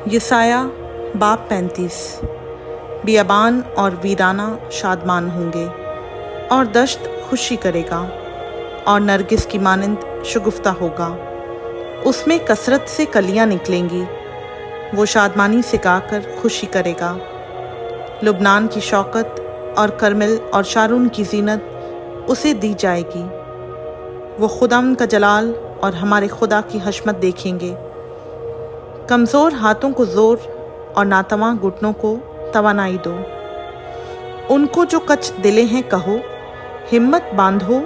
यसाया बाब 35। बियाबान और वीराना शादमान होंगे और दश्त खुशी करेगा और नरगिस की मानंद शगुफ्ता होगा। उसमें कसरत से कलियां निकलेंगी, वो शादमानी से गाकर खुशी करेगा। लुबनान की शौकत और करमिल और शारून की जीनत उसे दी जाएगी। वो खुदाम का जलाल और हमारे खुदा की हशमत देखेंगे। कमज़ोर हाथों को ज़ोर और नातवां घुटनों को तवानाई दो। उनको जो कच दिले हैं कहो, हिम्मत बांधो,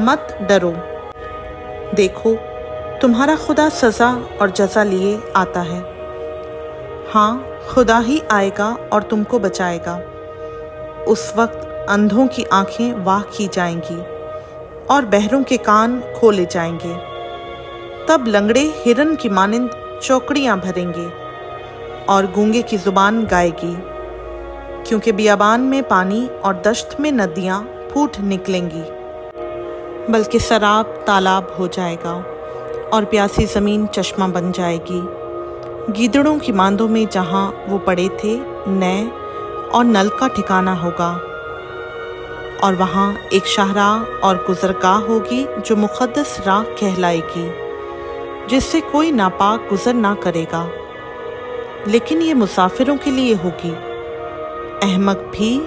मत डरो। देखो, तुम्हारा खुदा सज़ा और जज़ा लिए आता है। हाँ, खुदा ही आएगा और तुमको बचाएगा। उस वक्त अंधों की आंखें वाह की जाएंगी और बहरों के कान खोले जाएंगे। तब लंगड़े हिरन की मानिंद चौकड़ियां भरेंगे और गूंगे की जुबान गाएगी, क्योंकि बियाबान में पानी और दश्त में नदियां फूट निकलेंगी। बल्कि सराब तालाब हो जाएगा और प्यासी ज़मीन चश्मा बन जाएगी। गीदड़ों की मांदों में जहाँ वो पड़े थे नए और नल का ठिकाना होगा, और वहाँ एक शाहराह और गुज़रगाह होगी जो मुक़द्दस राह कहलाएगी, जिससे कोई नापाक गुज़र ना करेगा। लेकिन ये मुसाफिरों के लिए होगी। अहमक भी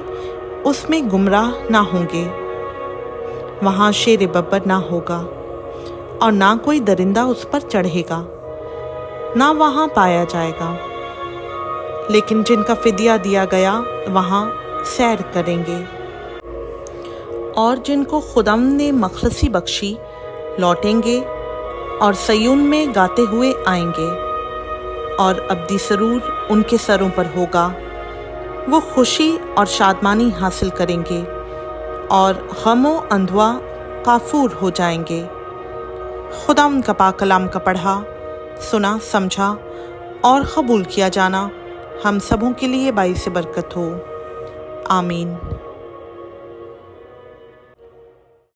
उसमें गुमराह ना होंगे। वहाँ शेर बब्बर ना होगा और ना कोई दरिंदा उस पर चढ़ेगा, ना वहाँ पाया जाएगा। लेकिन जिनका फिदिया दिया गया वहाँ सैर करेंगे, और जिनको खुदाम ने मखलसी बख्शी लौटेंगे और सयून में गाते हुए आएंगे, और अब्दी सरूर उनके सरों पर होगा। वो खुशी और शादमानी हासिल करेंगे और गमो अंधवा काफूर हो जाएंगे। खुदा उनका पाक कलाम का पढ़ा, सुना, समझा और कबूल किया जाना हम सबों के लिए बाइस बरकत हो। आमीन।